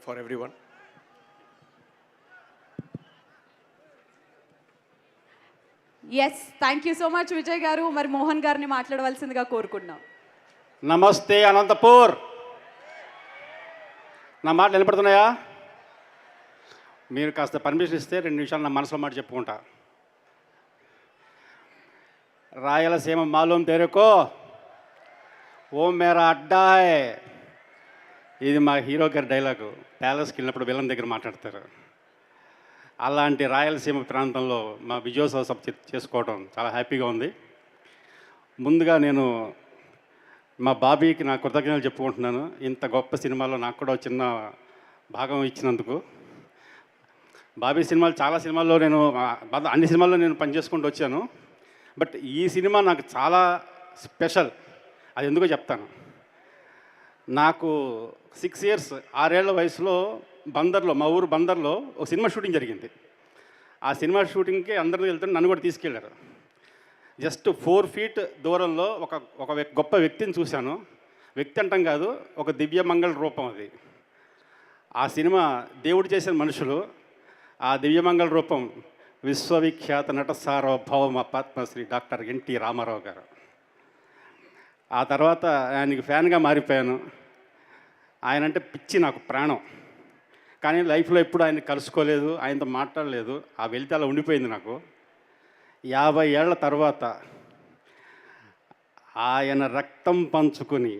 for everyone. Yes thank you so much Vijay గారు. మరి మోహన్ గారిని మాట్లాడవలసిందిగా కోరుకుంటున్నాం. నమస్తే అనంతపూర్. నా మాటలు వినపడుతున్నాయా? మీరు కాస్త పర్మిషన్ ఇస్తే 2 నిమిషాలు నా మనసులో మాట చెప్పుకుంటా. రాయలసీమ మాలూం తెరుకో ఓ మేరా అడ్డాయ్. ఇది మా హీరో గారి డైలాగు. ప్యాలెస్కి వెళ్ళినప్పుడు విలన్ దగ్గర మాట్లాడతారు. అలాంటి రాయలసీమ ప్రాంతంలో మా విజయోత్సవ సభ చేసుకోవడం చాలా హ్యాపీగా ఉంది. ముందుగా నేను మా బాబీకి నా కృతజ్ఞతలు చెప్పుకుంటున్నాను. ఇంత గొప్ప సినిమాలో నాకు కూడా చిన్న భాగం ఇచ్చినందుకు. బాబీ సినిమాలు చాలా సినిమాల్లో నేను అన్ని సినిమాల్లో నేను పనిచేసుకుంటూ వచ్చాను. బట్ ఈ సినిమా నాకు చాలా స్పెషల్. అది ఎందుకో చెప్తాను. నాకు 6 years 6 ఏళ్ల వయసులో బందర్లో, మా ఊరు బందర్లో ఒక సినిమా షూటింగ్ జరిగింది. ఆ సినిమా షూటింగ్కి అందరినీ వెళ్తుంటే నన్ను కూడా తీసుకెళ్లారు. జస్ట్ 4 feet దూరంలో ఒక గొప్ప వ్యక్తిని చూశాను. వ్యక్తి అంటాం కాదు, ఒక దివ్యమంగళ రూపం అది. ఆ సినిమా దేవుడు చేసిన మనుషులు. ఆ దివ్యమంగళ రూపం విశ్వవిఖ్యాత నట సార్వభౌమ పద్మశ్రీ డాక్టర్ ఎన్టీ రామారావు గారు. ఆ తర్వాత ఆయనకి ఫ్యాన్గా మారిపోయాను. ఆయన అంటే పిచ్చి, నాకు ప్రాణం. కానీ లైఫ్లో ఎప్పుడు ఆయన కలుసుకోలేదు, ఆయనతో మాట్లాడలేదు. ఆ వెళ్తే అలా ఉండిపోయింది నాకు. 50 ఏళ్ల తర్వాత ఆయన రక్తం పంచుకొని,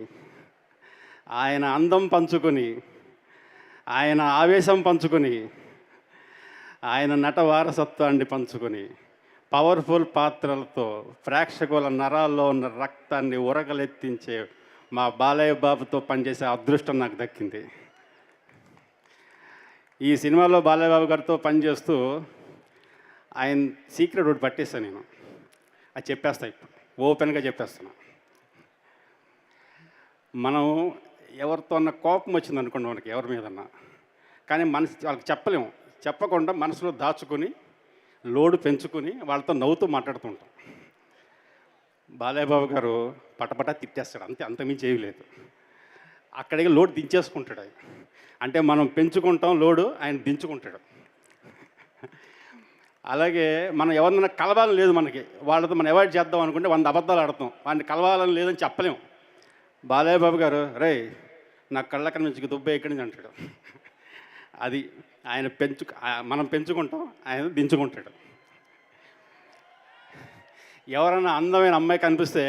ఆయన అందం పంచుకొని, ఆయన ఆవేశం పంచుకొని, ఆయన నట వారసత్వాన్ని పంచుకొని, పవర్ఫుల్ పాత్రలతో ప్రేక్షకుల నరాల్లో ఉన్న రక్తాన్ని ఉరగలెత్తించే మా బాలయ్య బాబుతో పనిచేసే అదృష్టం నాకు దక్కింది. ఈ సినిమాలో బాలయ్య బాబు గారితో పనిచేస్తూ ఆయన సీక్రెట్ ఒకటి పట్టేస్తాను నేను. అది చెప్పేస్తా, ఇప్పుడు ఓపెన్గా చెప్పేస్తున్నా. మనం ఎవరితో అన్న కోపం వచ్చింది అనుకోండి, మనకి ఎవరి మీదన్నా, కానీ వాళ్ళకి చెప్పలేము. చెప్పకుండా మనసులో దాచుకొని లోడు పెంచుకొని వాళ్ళతో నవ్వుతూ మాట్లాడుతుంటాం. బాలయ్య బాబు గారు పటపట తిట్టేస్తాడు, అంతమించి చేయలేదు. అక్కడికి లోడు దించేసుకుంటాడు ఆయన. అంటే మనం పెంచుకుంటాం లోడు, ఆయన దించుకుంటాడు. అలాగే మనం ఎవరినైనా కలవాలని లేదు మనకి, వాళ్ళతో మనం అవాయిడ్ చేద్దాం అనుకుంటే 100 అబద్ధాలు ఆడతాం. వాడిని కలవాలని లేదని చెప్పలేము. బాలయ్య బాబు గారు రే నా కళ్ళక్కడ నుంచి దుబ్బే ఇక్కడి నుంచి అంటాడు. అది ఆయన మనం పెంచుకుంటాం, ఆయన దించుకుంటాడు. ఎవరైనా అందమైన అమ్మాయి కనిపిస్తే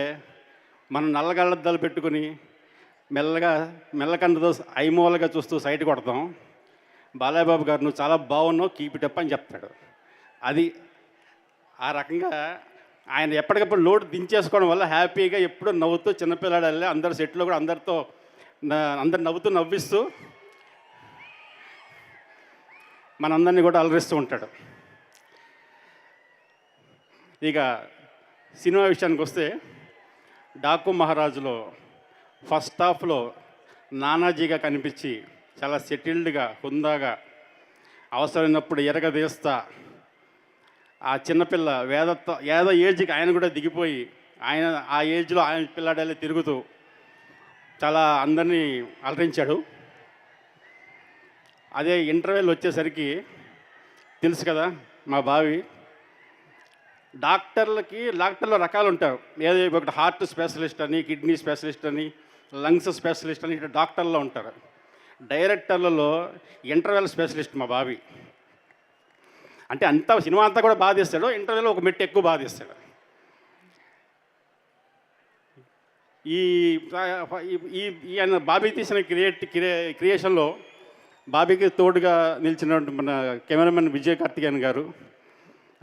మనం నల్లగళ్ళద్దాలు పెట్టుకుని మెల్లకండతో ఐమూలగా చూస్తూ సైట్ కొడతాం. బాలయ్య బాబు గారు నువ్వు చాలా బాగున్నావు, కీప్ ఇట్ అప్ అని చెప్తాడు. అది ఆ రకంగా ఆయన ఎప్పటికప్పుడు లోడ్ దించేసుకోవడం వల్ల హ్యాపీగా ఎప్పుడూ నవ్వుతూ చిన్నపిల్లాడు వెళ్ళి అందరు సెట్లో కూడా అందరు నవ్వుతూ నవ్విస్తూ మనందరినీ కూడా అలరిస్తూ ఉంటాడు. ఇక సినిమా విషయానికి వస్తే, డాకు మహారాజులో ఫస్ట్ హాఫ్లో నానాజీగా కనిపించి చాలా సెటిల్డ్గా, హుందాగా, అవసరమైనప్పుడు ఎరగదీస్తా ఆ చిన్నపిల్ల ఏదో ఏజ్కి ఆయన కూడా దిగిపోయి ఆ ఏజ్లో ఆయన పిల్లాడేలా తిరుగుతూ చాలా అందరినీ అలరించాడు. అదే ఇంటర్వెల్ వచ్చేసరికి తెలుసు కదా మా బావి, డాక్టర్లో రకాలు ఉంటారు. ఏదో ఒకటి హార్ట్ స్పెషలిస్ట్ అని, కిడ్నీ స్పెషలిస్ట్ అని, లంగ్స్ స్పెషలిస్ట్ అని, ఇట్లా డాక్టర్లో ఉంటారు. డైరెక్టర్లలో ఇంటర్వెల్ స్పెషలిస్ట్ మా బావి. అంటే సినిమా అంతా కూడా బాగా తీస్తాడు, ఇంటర్వెల్లో ఒక మెట్టు ఎక్కువ బాగా తీస్తాడు. ఆయన బాబీ తీసిన క్రియేషన్లో బాబీకి తోడుగా నిలిచినటువంటి మన కెమెరామెన్ విజయ్ కార్తికేయన్ గారు,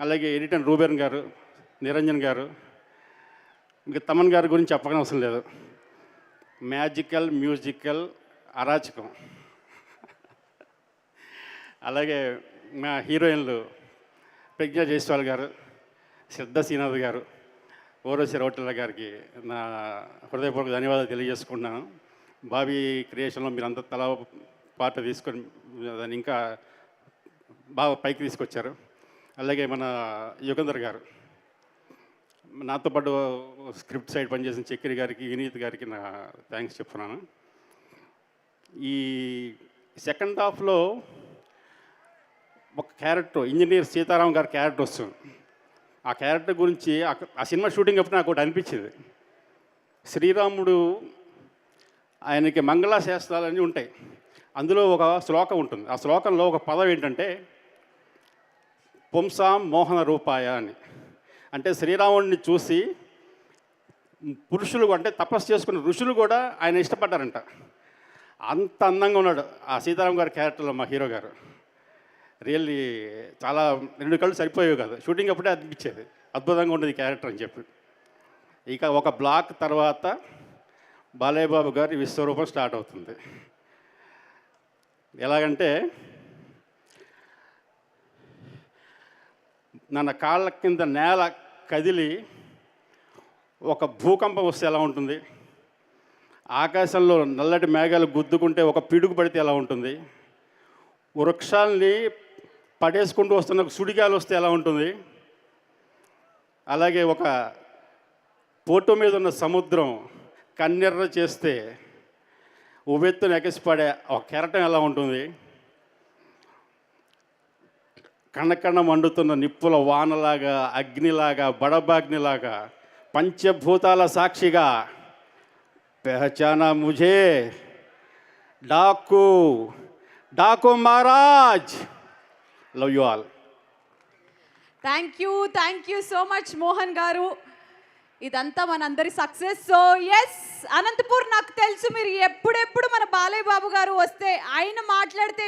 అలాగే ఎడిటర్ రూబెన్ గారు, నిరంజన్ గారు, ఇంకా తమన్ గారి గురించి చెప్పనవసరం లేదు. మ్యాజికల్, మ్యూజికల్, అరాచకం. అలాగే మా హీరోయిన్లు ప్రజ్ఞా జైస్వాల్ గారు, శ్రద్ధ శ్రీనాథ్ గారు, ఓరోసి రౌటెల్ల గారికి నా హృదయపూర్వక ధన్యవాదాలు తెలియజేసుకుంటున్నాను. బాబీ క్రియేషన్లో మీరు అంతా తలా పాట తీసుకొని దాన్ని ఇంకా బాగా పైకి తీసుకొచ్చారు. అలాగే మన యుగంధర్ గారు, నాతో పాటు స్క్రిప్ట్ సైడ్ పనిచేసిన చక్కెరి గారికి, వినీత్ గారికి నా థ్యాంక్స్ చెప్తున్నాను. ఈ సెకండ్ హాఫ్లో ఒక క్యారెక్టర్ ఇంజనీర్ సీతారాం గారి క్యారెక్టర్ వస్తుంది. ఆ క్యారెక్టర్ గురించి ఆ సినిమా షూటింగ్ అప్పుడు నాకు ఒకటి అనిపించింది. శ్రీరాముడు ఆయనకి మంగళాశాస్త్రాలన్నీ ఉంటాయి. అందులో ఒక శ్లోకం ఉంటుంది. ఆ శ్లోకంలో ఒక పదం ఏంటంటే పుంసాం మోహన రూపాయ అని. అంటే శ్రీరాముడిని చూసి పురుషులు అంటే తపస్సు చేసుకున్న ఋషులు కూడా ఆయన ఇష్టపడ్డారంట. అంత అందంగా ఉన్నాడు ఆ సీతారాం గారి క్యారెక్టర్లో మా హీరో గారు. రియల్లీ చాలా 2 కళ్ళు సరిపోయేవి కాదు. షూటింగ్ అప్పుడే అనిపించేది అద్భుతంగా ఉండేది ఈ క్యారెక్టర్ అని చెప్పి. ఇక ఒక బ్లాక్ తర్వాత బాలయ్య బాబు గారి విశ్వరూపం స్టార్ట్ అవుతుంది. ఎలాగంటే ನನ್ನ కాళ్ళ కింద నేల కదిలి ఒక భూకంపం వస్తే ఎలా ఉంటుంది, ఆకాశంలో నల్లటి మేఘాలు గుద్దుకుంటే ఒక పిడుగు పడితే ఎలా ఉంటుంది, వృక్షాల్ని పడేసుకుంటూ వస్తున్న సుడిగాలు వస్తే ఎలా ఉంటుంది, అలాగే ఒక పోటు మీద ఉన్న సముద్రం కన్నెర్ర చేస్తే ఉవ్వెత్తున ఎగసిపడే ఒక కెరటం ఎలా ఉంటుంది, కణకణ మండుతున్న నిప్పుల వానలాగా అగ్నిలాగా బడబాగ్నిలాగా పంచభూతాల సాక్షిగా పెహచానా ముझे Daaku Daaku Maharaaj. Love you all. Thank you so much Mohan గారు. ఇదంతా మనందరి సక్సెస్. సో ఎస్ అనంతపూర్, నాకు తెలుసు మీరు ఎప్పుడెప్పుడు మన బాలయ్య బాబు గారు వస్తే ఆయన మాట్లాడితే